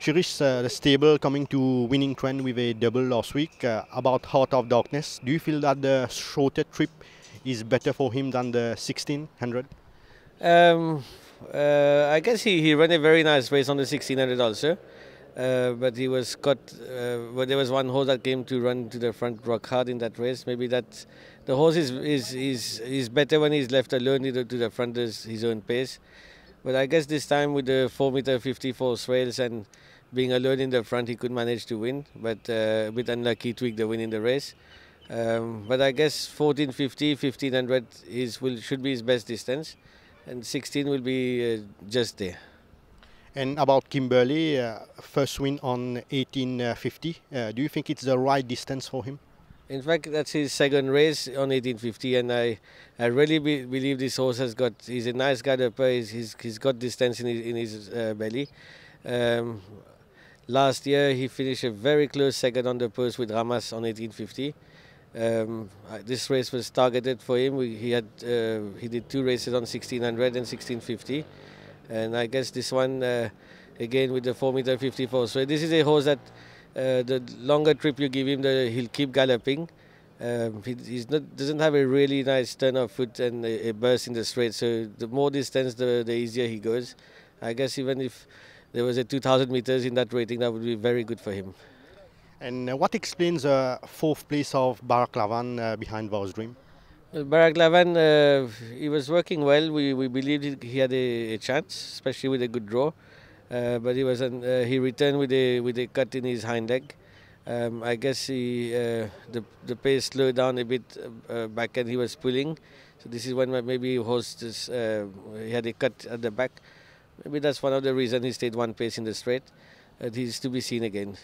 Shirish, the stable coming to winning trend with a double last week. About Heart of Darkness, do you feel that the shorter trip is better for him than the 1600? Um, I guess he ran a very nice race on the 1600 also, but he was caught. But there was one horse that came to run to the front rock hard in that race. Maybe that the horse is better when he's left alone to the front his own pace. But I guess this time with the 4 meter 54 rails and being alone in the front, he could manage to win. But a bit unlucky to the win in the race. But I guess 1450, 1500 should be his best distance, and 16 will be just there. And about Kimberley, first win on 1850. Do you think it's the right distance for him? In fact, that's his second race on 1850, and I really believe this horse he's a nice galloper. He's got distance in his belly. Last year he finished a very close second on the post with Ramas on 1850. This race was targeted for him. He did 2 races on 1600 and 1650, and I guess this one again with the 4 meter 54. So this is a horse that the longer trip you give him, he'll keep galloping. He doesn't have a really nice turn of foot and a burst in the straight. So the more distance, the easier he goes. I guess even if there was a 2000 meters in that rating, that would be very good for him. And what explains the 4th place of Barack Lavan behind Vow's Dream? Barack Lavan, he was working well. We believed he had a chance, especially with a good draw. But he returned with a cut in his hind leg. I guess the pace slowed down a bit back and he was pulling. So this is when maybe he had a cut at the back. Maybe that's one of the reasons he stayed one pace in the straight. He's to be seen again.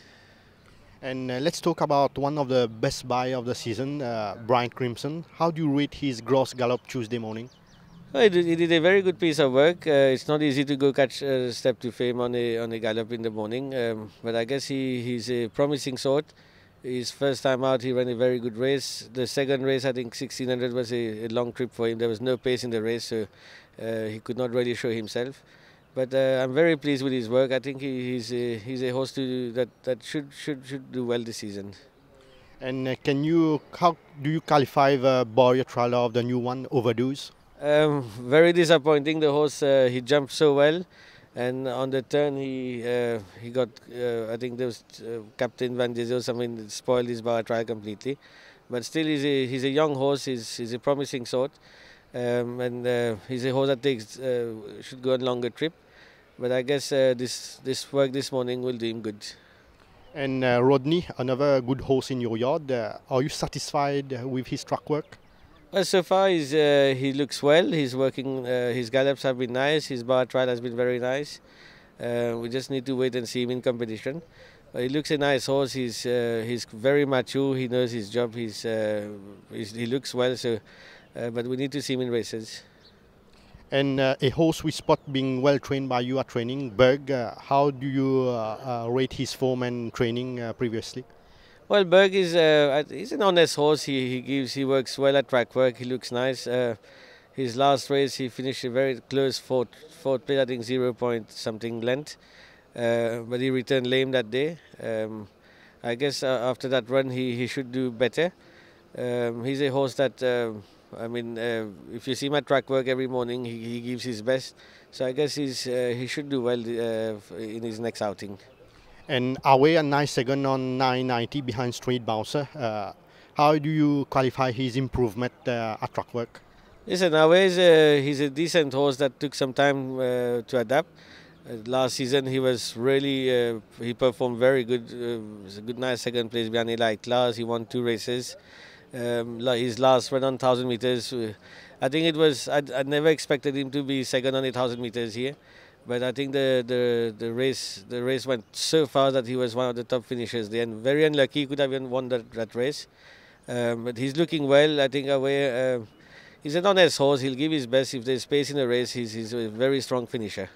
And let's talk about one of the best buy of the season, Brian Crimson. How do you rate his gross gallop Tuesday morning? He did a very good piece of work. It's not easy to go catch Step to Fame on a gallop in the morning, but I guess he's a promising sort. His first time out, he ran a very good race. The second race, I think 1600 was a long trip for him. There was no pace in the race, so he could not really show himself. But I'm very pleased with his work. I think he's a horse that should do well this season. And how do you qualify the Boyer trial of the new one, Overdues? Very disappointing. The horse he jumped so well, and on the turn he got. I think there was Captain Van Diesel. Something spoiled his bar trial completely. But still, he's a young horse. He's a promising sort, and he's a horse that should go on longer trip. But I guess this work this morning will do him good. And Rodney, another good horse in your yard. Are you satisfied with his track work? Well, so far he looks well. He's working. His gallops have been nice. His bar trial has been very nice. We just need to wait and see him in competition. He looks a nice horse. He's very mature. He knows his job. He looks well. So, but we need to see him in races. And a horse we spot being well trained by you at training, Berg. How do you rate his form and training previously? Well, Berg he's an honest horse. He works well at track work. He looks nice. His last race he finished a very close fourth place, I think 0 point something length. But he returned lame that day. I guess after that run he should do better. He's a horse that. If you see him at track work every morning, he gives his best. So I guess he should do well in his next outing. And away a nice second on 990 behind Street Bouncer. How do you qualify his improvement at track work? Listen, he's a decent horse that took some time to adapt. Last season he was really he performed very good. It was a good nice second place behind Eli Class. He won 2 races. His last run on 1000 meters, I think it was. I never expected him to be second on 1000 meters here, but I think the race went so fast that he was one of the top finishers there, and very unlucky. He could have even won that race, but he's looking well. I think he's an honest horse. He'll give his best. If there's space in the race, he's a very strong finisher.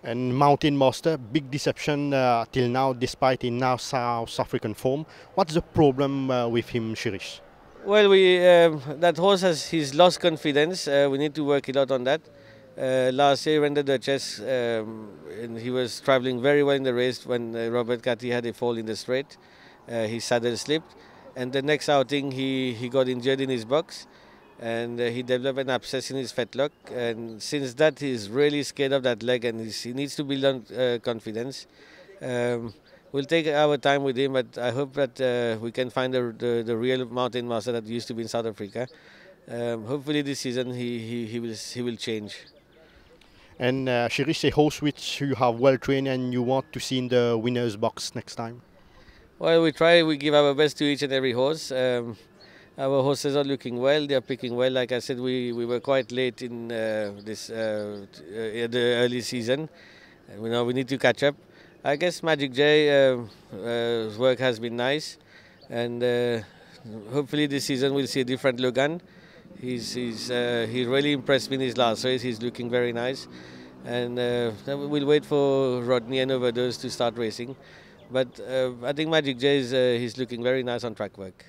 And Mountain Master, big deception till now, despite in now South African form. What's the problem with him, Shirish? Well, that horse he's lost confidence. We need to work a lot on that. Last year, when the Duchess, and he was traveling very well in the race when Robert Catty had a fall in the straight. His saddle slipped, and the next outing he got injured in his box, and he developed an abscess in his fetlock. And since that, he's really scared of that leg, and he needs to build on confidence. We'll take our time with him, but I hope that we can find the real mountain master that used to be in South Africa. Hopefully, this season he will change. And Shirish, a horse which you have well trained and you want to see in the winner's box next time? Well, we give our best to each and every horse. Our horses are looking well, they are picking well. Like I said, we were quite late in the early season. We need to catch up. I guess Magic J work has been nice, and hopefully this season we'll see a different Logan. He really impressed me in his last race. He's looking very nice, and we'll wait for Rodney and Overdose to start racing. But I think Magic J is he's looking very nice on track work.